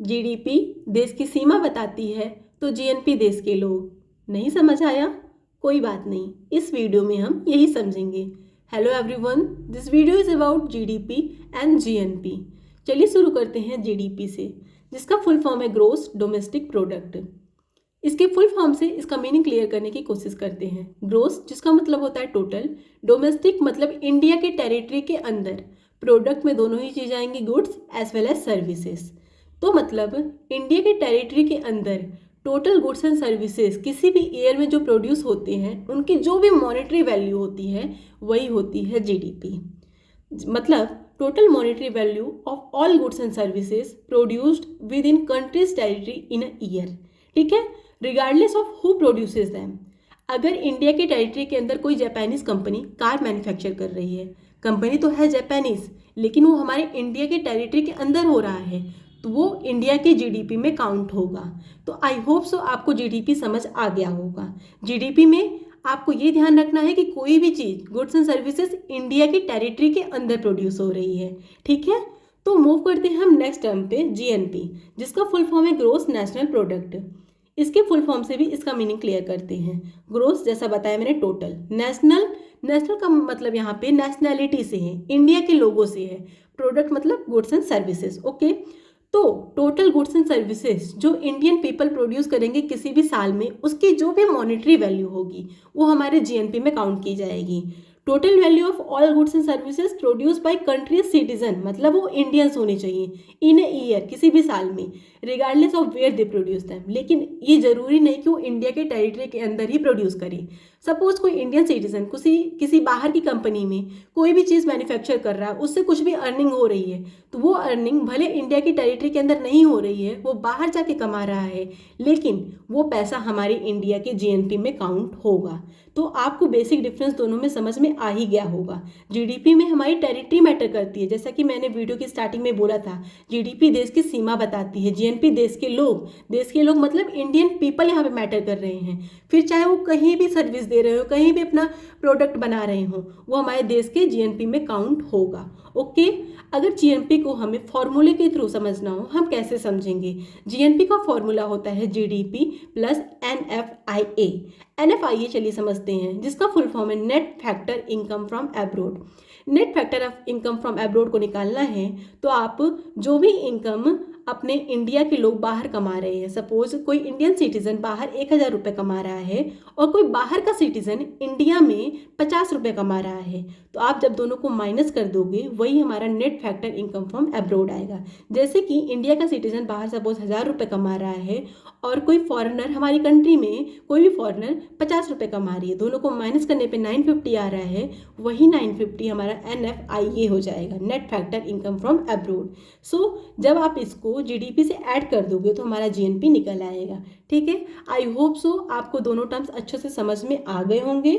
GDP देश की सीमा बताती है तो जीएनपी देश के लोग। नहीं समझ आया? कोई बात नहीं, इस वीडियो में हम यही समझेंगे। Hello everyone, this video is about GDP and GNP. चलिए शुरू करते हैं जीडीपी से, जिसका फुल फॉर्म है ग्रोस डोमेस्टिक प्रोडक्ट। इसके फुल फॉर्म से इसका मीनिंग क्लियर करने की कोशिश करते हैं। ग्रोस जिसका मतलब होता है टोटल, डोमेस्टिक मतलब इंडिया के टेरिटरी के अंदर, प्रोडक्ट में दोनों ही चीज़ आएंगी, goods as well as services. तो मतलब इंडिया के टेरिटरी के अंदर टोटल गुड्स एंड सर्विसेज किसी भी ईयर में जो प्रोड्यूस होते हैं, उनकी जो भी मॉनेटरी वैल्यू होती है वही होती है जीडीपी। मतलब total monetary value of all goods and services produced with in countries territory in a year. ठीक है, regardless of who produces them. अगर इंडिया के टेरिटरी के अंदर कोई जापानीज कंपनी कार मैन्युफैक्चर कर रही है, कंपनी तो है जापानीज लेकिन वो हमारे इंडिया के टेरिटरी के अंदर हो रहा है, तो वो इंडिया के जीडीपी में काउंट होगा। तो आई होप सो आपको जीडीपी समझ आ गया होगा। जीडीपी में आपको ये ध्यान रखना है कि कोई भी चीज़, गुड्स एंड सर्विसेज इंडिया की टेरिटरी के अंदर प्रोड्यूस हो रही है। ठीक है, तो मूव करते हैं हम नेक्स्ट टर्म पे, जीएनपी, जिसका फुल फॉर्म है ग्रोस नेशनल प्रोडक्ट। इसके फुल फॉर्म से भी इसका मीनिंग क्लियर करते हैं। ग्रोस जैसा बताया मैंने टोटल, नेशनल, नेशनल का मतलब यहाँ पे नेशनैलिटी से है, इंडिया के लोगों से है, प्रोडक्ट मतलब गुड्स एंड सर्विसेज। ओके, तो टोटल गुड्स एंड सर्विसेज जो इंडियन पीपल प्रोड्यूस करेंगे किसी भी साल में, उसकी जो भी मॉनेटरी वैल्यू होगी वो हमारे जीएनपी में काउंट की जाएगी। Total value of all goods and services produce by country citizen, मतलब वो इंडियंस होने चाहिए इन ए ईयर, किसी भी साल में, regardless of where they produce them. लेकिन ये जरूरी नहीं कि वो इंडिया के टेरिटरी के अंदर ही प्रोड्यूस करे। सपोज कोई इंडियन सिटीजन किसी बाहर की कंपनी में कोई भी चीज़ मैन्युफैक्चर कर रहा है, उससे कुछ भी अर्निंग हो रही है, तो वो अर्निंग भले इंडिया की टेरिटरी के अंदर नहीं हो रही है, वो बाहर जाके कमा रहा है, लेकिन वो पैसा हमारे इंडिया के जीएनपी में काउंट होगा। तो आपको बेसिक डिफरेंस दोनों में समझ में आ ही गया होगा। जीडीपी में हमारी टेरिटरी मैटर करती है, जैसा कि मैंने वीडियो की स्टार्टिंग में बोला था। जीडीपी देश की सीमा बताती है, जीएनपी देश के लोग मतलब इंडियन पीपल यहाँ पे मैटर कर रहे हैं। फिर चाहे वो कहीं भी सर्विस दे रहे हो, कहीं भी अपना प्रोडक्ट बना रहे हो, वो हमारे देश के जीएनपी में काउंट होगा। ओके, अगर जीएनपी को हमें फॉर्मूले के थ्रू समझना हो, हम कैसे समझेंगे? जीएनपी का फॉर्मूला होता है जीडीपी प्लस एनएफआईए। एनएफआईए चलिए समझते हैं, जिसका फुल फॉर्म है net factor income from abroad. Net factor of income from abroad को निकालना है तो आप जो भी इनकम अपने इंडिया के लोग बाहर कमा रहे हैं, सपोज कोई इंडियन सिटीजन बाहर 1,000 रुपये कमा रहा है और कोई बाहर का सिटीजन इंडिया में 50 रुपये कमा रहा है, तो आप जब दोनों को माइनस कर दोगे वही हमारा net factor income from abroad आएगा। जैसे कि इंडिया का सिटीजन बाहर सपोज 1,000 रुपये कमा रहा है और कोई फॉरेनर हमारी कंट्री में, कोई भी फॉरेनर 50 रुपये कमा रही है, दोनों को माइनस करने पे 950 आ रहा है, वही 950 हमारा एनएफआईए हो जाएगा, net factor income from abroad. So जब आप इसको जीडीपी से ऐड कर दोगे तो हमारा जीएनपी निकल आएगा। ठीक है, आई होप सो आपको दोनों टर्म्स अच्छे से समझ में आ गए होंगे।